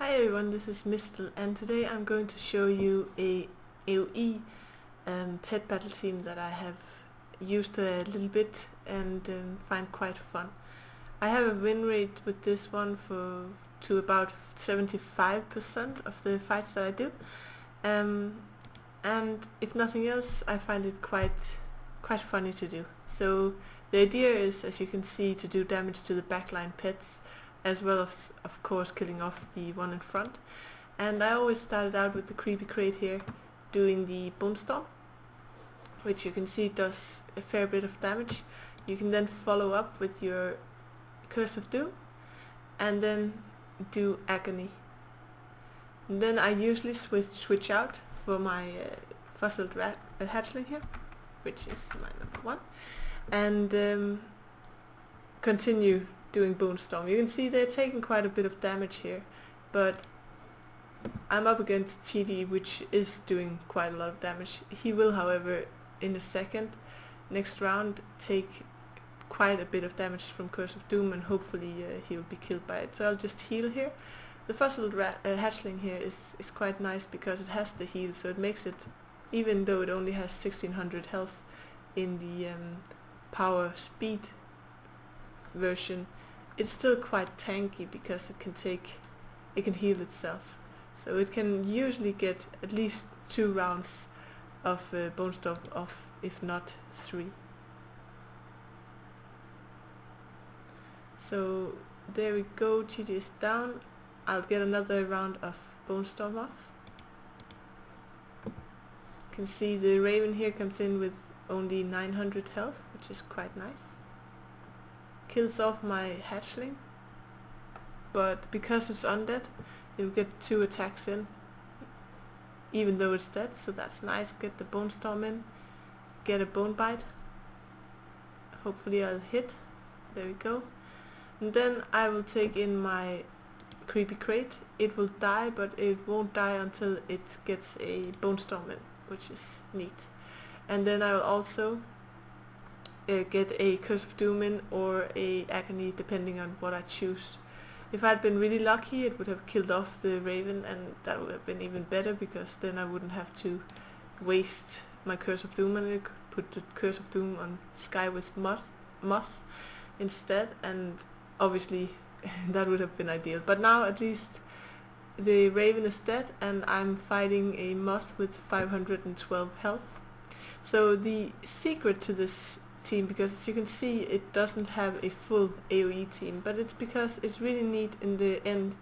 Hi everyone, this is Mistel, and today I'm going to show you a AOE pet battle team that I have used a little bit and find quite fun. I have a win rate with this one to about 75% of the fights that I do, and if nothing else, I find it quite funny to do. So the idea is, as you can see, to do damage to the backline pets, as well as of course killing off the one in front. And I always started out with the creepy crate here, doing the bone storm, which you can see does a fair bit of damage. You can then follow up with your Curse of Doom and then do agony. And then I usually switch out for my fossiled hatchling here, which is my number one, and continue doing bone storm. You can see they're taking quite a bit of damage here, but I'm up against TD, which is doing quite a lot of damage. He will, however, in a second, next round, take quite a bit of damage from Curse of Doom, and hopefully he'll be killed by it. So I'll just heal here. The fossiled hatchling here is quite nice because it has the heal, so it makes it, even though it only has 1600 health in the power speed version, it's still quite tanky because it can heal itself. So it can usually get at least 2 rounds of bone storm off, if not 3. So there we go, GG is down. I'll get another round of bone storm off. You can see the raven here comes in with only 900 health, which is quite nice. Kills off my hatchling, but because it's undead, it will get 2 attacks in, even though it's dead, so that's nice. Get the bone storm in, get a bone bite. Hopefully I'll hit. There we go. And then I will take in my creepy crate. It will die, but it won't die until it gets a bone storm in, which is neat. And then I will also get a Curse of Doom in or a agony, depending on what I choose. If I'd been really lucky, it would have killed off the raven, and that would have been even better, because then I wouldn't have to waste my Curse of Doom, and I could put the Curse of Doom on Skywest Moth instead, and obviously that would have been ideal. But now at least the raven is dead and I'm fighting a moth with 512 health. So the secret to this team, because as you can see it doesn't have a full AOE team, but it's because it's really neat in the end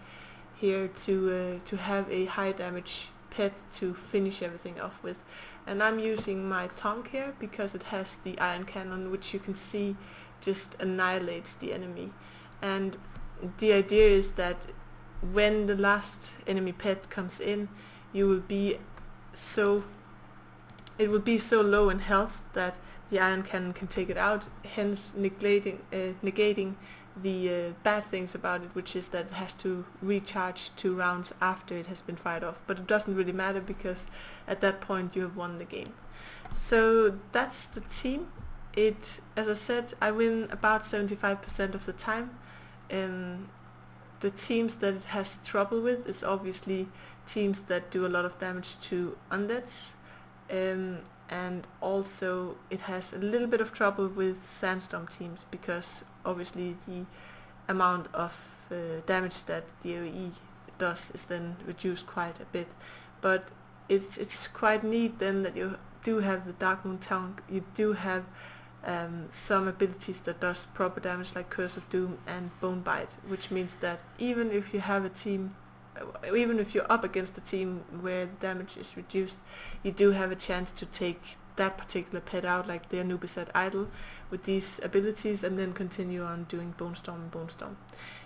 here to have a high damage pet to finish everything off with. And I'm using my Tonk here because it has the iron cannon, which you can see just annihilates the enemy. And the idea is that when the last enemy pet comes in, it will be so low in health that the iron cannon can take it out, hence negating the bad things about it, which is that it has to recharge 2 rounds after it has been fired off. But it doesn't really matter, because at that point you have won the game. So that's the team. As I said, I win about 75% of the time. The teams that it has trouble with is obviously teams that do a lot of damage to undeads, and also it has a little bit of trouble with sandstorm teams, because obviously the amount of damage that the AOE does is then reduced quite a bit. But it's quite neat then that you do have the Dark Moon Tonk. You do have some abilities that does proper damage, like Curse of Doom and Bone Bite, which means that even if you have a team, even if you're up against a team where the damage is reduced, you do have a chance to take that particular pet out, like the Anubis at Idol, with these abilities, and then continue on doing Bone Storm and Bone Storm.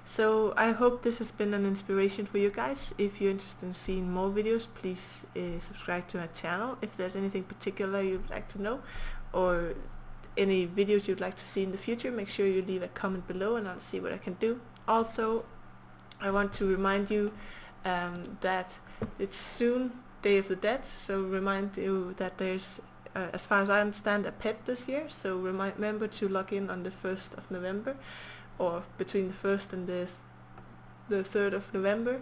So I hope this has been an inspiration for you guys. If you're interested in seeing more videos, please subscribe to my channel. If there's anything particular you'd like to know, or any videos you'd like to see in the future, make sure you leave a comment below and I'll see what I can do. Also, I want to remind you that it's soon Day of the Dead, so remind you that there's, as far as I understand, a pet this year, so remember to log in on the 1st of November, or between the 1st and the 3rd of November,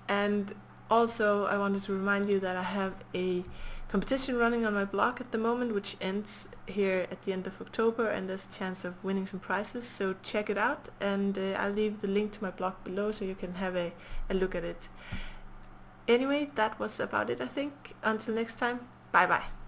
And also I wanted to remind you that I have a competition running on my blog at the moment, which ends here at the end of October, and there's a chance of winning some prizes, so check it out, and I'll leave the link to my blog below so you can have a look at it. Anyway, that was about it, I think. Until next time, bye bye.